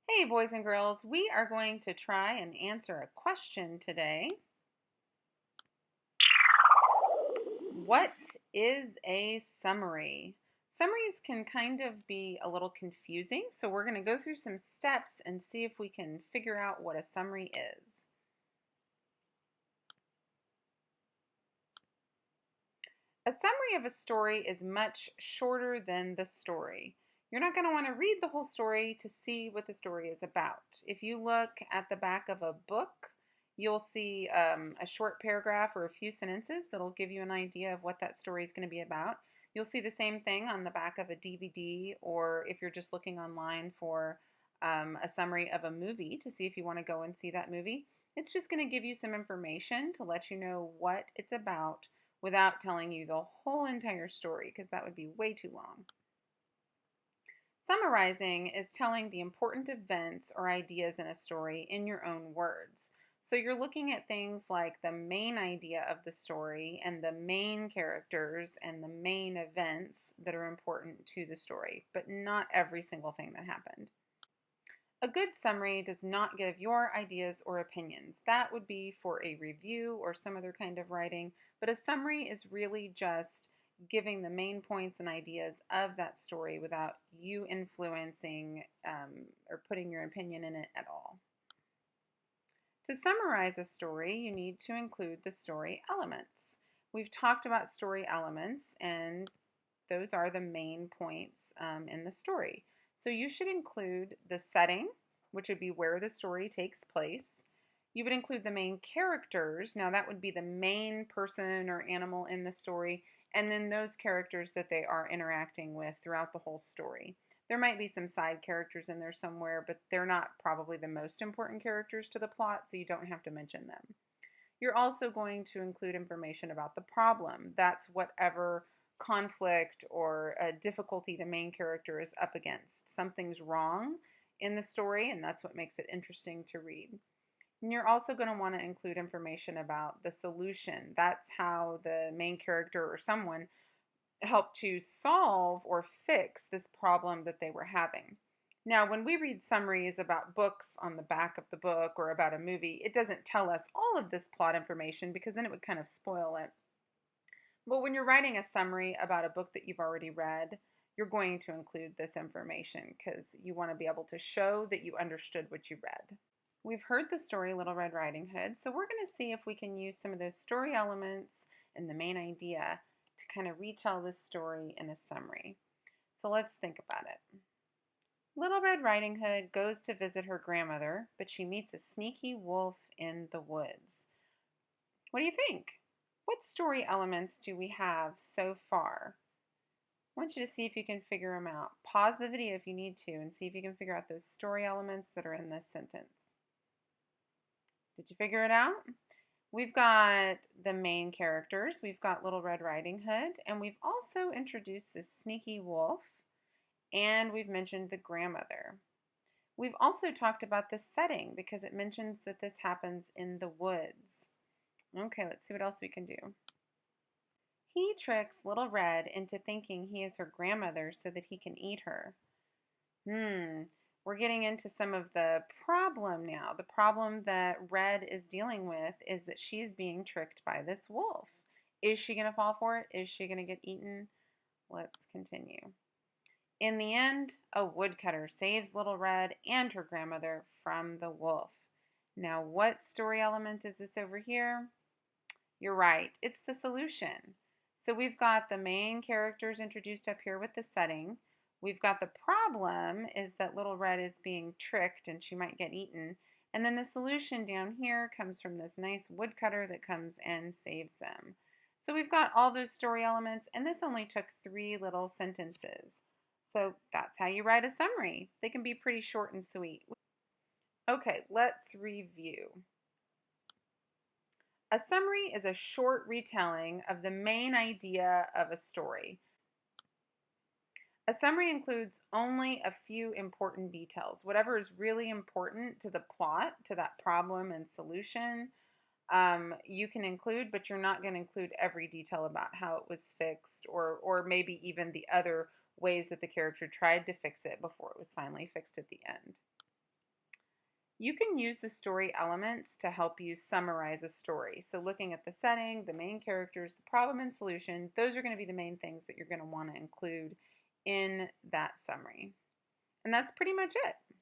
Hey, boys and girls, we are going to try and answer a question today. What is a summary? Summaries can kind of be a little confusing, so we're going to go through some steps and see if we can figure out what a summary is. A summary of a story is much shorter than the story. You're not going to want to read the whole story to see what the story is about. If you look at the back of a book, you'll see a short paragraph or a few sentences that'll give you an idea of what that story is going to be about. You'll see the same thing on the back of a DVD, or if you're just looking online for a summary of a movie to see if you want to go and see that movie. It's just going to give you some information to let you know what it's about without telling you the whole entire story because that would be way too long. Summarizing is telling the important events or ideas in a story in your own words. So you're looking at things like the main idea of the story and the main characters and the main events that are important to the story, but not every single thing that happened. A good summary does not give your ideas or opinions. That would be for a review or some other kind of writing, but a summary is really just giving the main points and ideas of that story without you influencing or putting your opinion in it at all. To summarize a story, you need to include the story elements. We've talked about story elements, and those are the main points in the story. So you should include the setting, which would be where the story takes place. You would include the main characters. Now, that would be the main person or animal in the story, and then those characters that they are interacting with throughout the whole story. There might be some side characters in there somewhere, but they're not probably the most important characters to the plot, so you don't have to mention them. You're also going to include information about the problem. That's whatever conflict or difficulty the main character is up against. Something's wrong in the story, and that's what makes it interesting to read. And you're also going to want to include information about the solution. That's how the main character or someone helped to solve or fix this problem that they were having. Now, when we read summaries about books on the back of the book or about a movie, it doesn't tell us all of this plot information because then it would kind of spoil it. But when you're writing a summary about a book that you've already read, you're going to include this information because you want to be able to show that you understood what you read. We've heard the story Little Red Riding Hood, so we're going to see if we can use some of those story elements and the main idea to kind of retell this story in a summary. So let's think about it. Little Red Riding Hood goes to visit her grandmother, but she meets a sneaky wolf in the woods. What do you think? What story elements do we have so far? I want you to see if you can figure them out. Pause the video if you need to and see if you can figure out those story elements that are in this sentence. Did you figure it out? We've got the main characters. We've got Little Red Riding Hood, and we've also introduced this sneaky wolf, and we've mentioned the grandmother. We've also talked about the setting because it mentions that this happens in the woods. Okay, let's see what else we can do. He tricks Little Red into thinking he is her grandmother so that he can eat her. We're getting into some of the problem now. The problem that Red is dealing with is that she's being tricked by this wolf. Is she going to fall for it? Is she going to get eaten? Let's continue. In the end, a woodcutter saves Little Red and her grandmother from the wolf. Now, what story element is this over here? You're right, it's the solution. So we've got the main characters introduced up here with the setting. We've got the problem is that Little Red is being tricked and she might get eaten. And then the solution down here comes from this nice woodcutter that comes and saves them. So we've got all those story elements, and this only took 3 little sentences. So that's how you write a summary. They can be pretty short and sweet. Okay, let's review. A summary is a short retelling of the main idea of a story. A summary includes only a few important details. Whatever is really important to the plot, to that problem and solution, you can include, but you're not going to include every detail about how it was fixed or maybe even the other ways that the character tried to fix it before it was finally fixed at the end. You can use the story elements to help you summarize a story. So, looking at the setting, the main characters, the problem and solution, those are going to be the main things that you're going to want to include in that summary. And that's pretty much it.